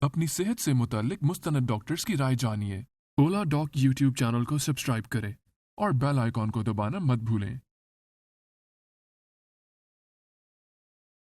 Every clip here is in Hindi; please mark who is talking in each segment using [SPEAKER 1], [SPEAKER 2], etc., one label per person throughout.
[SPEAKER 1] अपनी सेहत से मुताल्लिक मुस्तनद डॉक्टर्स की राय जानिए। ओला डॉक यूट्यूब चैनल को सब्सक्राइब करें और बेल आइकॉन को दबाना मत भूलें।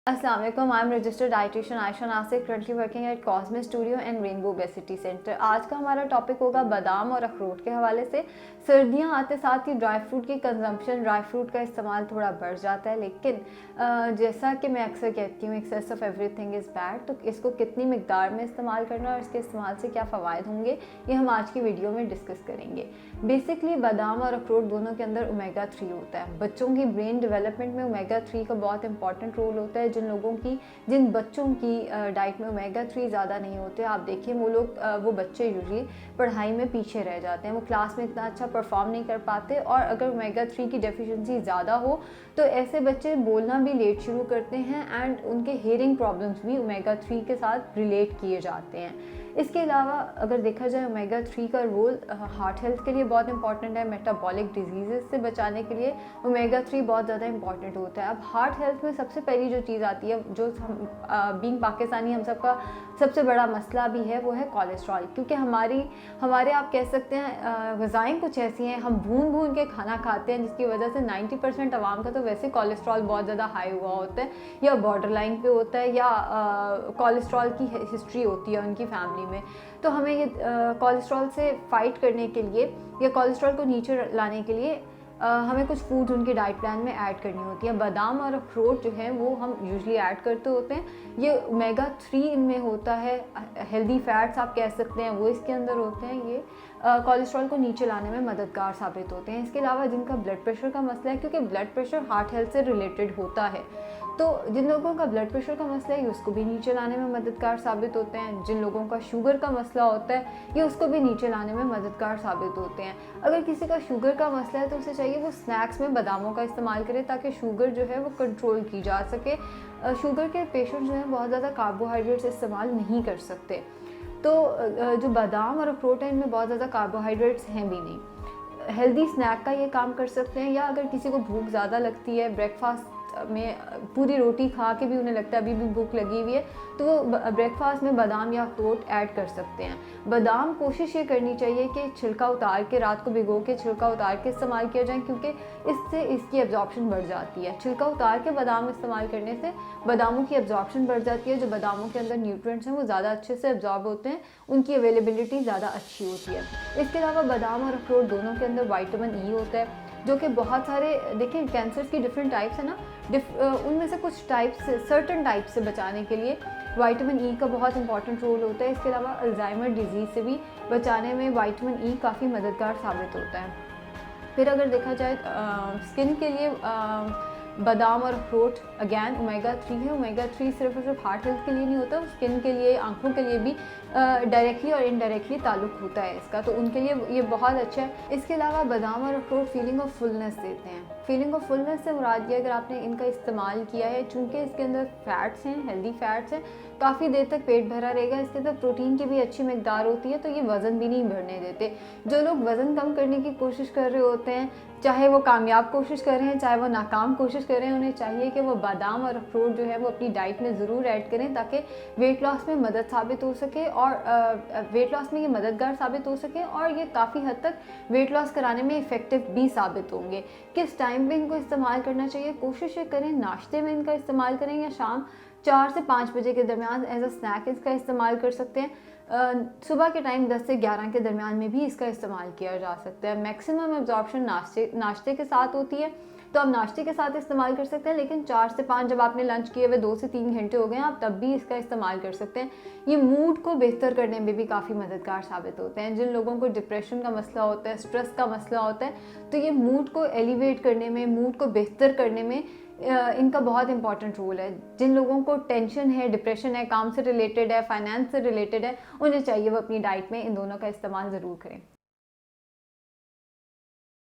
[SPEAKER 2] अस्सलाम वालेकुम, I am registered dietitian Ayesha Nasir, currently working at Cosme Studio and Rainbow Obesity Centre. आज का हमारा टॉपिक होगा बादाम और अखरोट के हवाले से। सर्दियां आते साथ ही ड्राई फ्रूट की कंजम्पशन, ड्राई फ्रूट का इस्तेमाल थोड़ा बढ़ जाता है, लेकिन जैसा कि मैं अक्सर कहती हूँ, excess of everything is bad. तो इसको कितनी मिकदार में इस्तेमाल करना और इसके इस्तेमाल से क्या फ़वायद होंगे, ये हम आज की वीडियो में डिस्कस करेंगे। बेसिकली बादाम और अखरोट दोनों के अंदर ओमेगा 3 होता है। बच्चों की ब्रेन डेवलपमेंट में ओमेगा 3 का बहुत इंपॉर्टेंट रोल होता है। जिन बच्चों की डाइट में ओमेगा 3 ज़्यादा नहीं होते, आप देखिए वो बच्चे यूजली पढ़ाई में पीछे रह जाते हैं, वो क्लास में इतना अच्छा परफॉर्म नहीं कर पाते। और अगर ओमेगा 3 की डेफिशिएंसी ज़्यादा हो तो ऐसे बच्चे बोलना भी लेट शुरू करते हैं एंड उनके हेयरिंग प्रॉब्लम्स भी ओमेगा 3 के साथ रिलेट किए जाते हैं। इसके अलावा अगर देखा जाए ओमेगा 3 का रोल हार्ट हेल्थ के लिए बहुत इंपॉर्टेंट है। मेटाबॉलिक डिजीज़ से बचाने के लिए ओमेगा 3 बहुत ज़्यादा इंपॉर्टेंट होता है। अब हार्ट हेल्थ में सबसे पहली जो चीज़ आती है, जो हम बीइंग पाकिस्तानी हम सबका सबसे बड़ा मसला भी है, वो है कोलेस्ट्रॉल। क्योंकि हमारे आप कह सकते हैं ग़िज़ाएँ कुछ ऐसी हैं, हम भून भून के खाना खाते हैं, जिसकी वजह से 90% आवाम का तो वैसे कोलेस्ट्रॉल बहुत ज़्यादा हाई हुआ होता है, या बॉर्डर लाइन पे होता है, या कोलेस्ट्रॉल की हिस्ट्री होती है उनकी फैमिली में। तो हमें ये कोलेस्ट्रॉल से फाइट करने के लिए या कोलेस्ट्रॉल को नीचे लाने के लिए हमें कुछ फूड उनकी डाइट प्लान में ऐड करनी होती है। बादाम और अखरोट जो है वो हम यूजुअली ऐड करते होते हैं। ये ओमेगा 3 इनमें होता है, हेल्दी फैट्स आप कह सकते हैं, वो इसके अंदर होते हैं। ये कोलेस्ट्रॉल को नीचे लाने में मददगार साबित होते हैं। इसके अलावा जिनका ब्लड प्रेशर का मसला है, क्योंकि ब्लड प्रेशर हार्ट हेल्थ से रिलेटेड होता है, तो जिन लोगों का ब्लड प्रेशर का मसला है, ये उसको भी नीचे लाने में मददगार साबित होते हैं। जिन लोगों का शुगर का मसला होता है, ये उसको भी नीचे लाने में मददगार साबित होते हैं। अगर किसी का शुगर का मसला है तो उसे चाहिए वो स्नैक्स में बादामों का इस्तेमाल करे, ताकि शुगर जो है वो कंट्रोल की जा सके। शुगर के पेशेंट जो हैं बहुत ज़्यादा कार्बोहाइड्रेट्स इस्तेमाल नहीं कर सकते। तो जो बादाम और अखरोट है, इनमें बहुत ज़्यादा कार्बोहाइड्रेट्स हैं भी नहीं। हेल्दी स्नैक का ये काम कर सकते हैं। या अगर किसी को भूख ज़्यादा लगती है, ब्रेकफास्ट में पूरी रोटी खा के भी उन्हें लगता है अभी भी भूख लगी हुई है, तो वो ब्रेकफास्ट में बादाम या अखरोट ऐड कर सकते हैं। बादाम कोशिश ये करनी चाहिए कि छिलका उतार के, रात को भिगो के छिलका उतार के इस्तेमाल किया जाए, क्योंकि इससे इसकी एब्जॉर्प्शन बढ़ जाती है। छिलका उतार के बादाम इस्तेमाल करने से बादामों की एब्जॉर्प्शन बढ़ जाती है। जो बादामों के अंदर न्यूट्रिएंट्स हैं वो ज़्यादा अच्छे से एब्जॉर्ब होते हैं, उनकी अवेलेबिलिटी ज़्यादा अच्छी होती है। इसके अलावा बादाम और अखरोट दोनों के अंदर विटामिन ई होता है, जो कि बहुत सारे, देखिए कैंसर्स की डिफरेंट टाइप्स है ना, उनमें से कुछ टाइप्स, सर्टन टाइप से बचाने के लिए विटामिन ई का बहुत इंपॉर्टेंट रोल होता है। इसके अलावा अल्जाइमर डिजीज़ से भी बचाने में विटामिन ई काफ़ी मददगार साबित होता है। फिर अगर देखा जाए स्किन के लिए, बादाम और अखरोट अगैन ओमेगा 3 है। ओमेगा 3 सिर्फ और सिर्फ हार्ट हेल्थ के लिए नहीं होता, स्किन के लिए, आंखों के लिए भी डायरेक्टली और इनडायरेक्टली ताल्लुक होता है इसका, तो उनके लिए ये बहुत अच्छा है। इसके अलावा बादाम और अखरोट फीलिंग ऑफ फुलनेस देते हैं। फीलिंग ऑफ फुलनेस से मुराद ये, अगर आपने इनका इस्तेमाल किया है, चूँकि इसके अंदर फैट्स हैं, हेल्दी फैट्स हैं, काफ़ी देर तक पेट भरा रहेगा। इसके अंदर प्रोटीन की भी अच्छी मिकदार होती है, तो ये वज़न भी नहीं बढ़ने देते। जो लोग वज़न कम करने की कोशिश कर रहे होते हैं, चाहे वो कामयाब कोशिश कर रहे हैं, चाहे वो नाकाम कोशिश कर रहे हैं, उन्हें चाहिए कि वो बादाम और अखरोट जो है वो अपनी डाइट में ज़रूर ऐड करें, ताकि वेट लॉस में मदद साबित हो सके और वेट लॉस में ये मददगार साबित हो सके, और ये काफ़ी हद तक वेट लॉस कराने में इफ़ेक्टिव भी साबित होंगे। किस टाइम पे इनको इस्तेमाल करना चाहिए, कोशिश ये करें नाश्ते में इनका इस्तेमाल करें, या शाम 4 से 5 बजे के दरमियान एज अ स्नैक इसका इस्तेमाल कर सकते हैं। सुबह के टाइम 10 से 11 के दरमियान में भी इसका इस्तेमाल किया जा सकता है। मैक्सिमम एब्जॉर्प्शन नाश्ते के साथ होती है, तो आप नाश्ते के साथ इस्तेमाल कर सकते हैं, लेकिन 4 से 5 जब आपने लंच किए हुए 2 से 3 घंटे हो गए हैं, आप तब भी इसका इस्तेमाल कर सकते हैं। ये मूड को बेहतर करने में भी काफ़ी मददगार साबित होते हैं। जिन लोगों को डिप्रेशन का मसला होता है, स्ट्रेस का मसला होता है, तो ये मूड को एलिवेट करने में, मूड को बेहतर करने में इनका बहुत इंपॉर्टेंट रोल है। जिन लोगों को टेंशन है, डिप्रेशन है, काम से रिलेटेड है, फाइनेंस से रिलेटेड है, उन्हें चाहिए वो अपनी डाइट में इन दोनों का इस्तेमाल ज़रूर करें।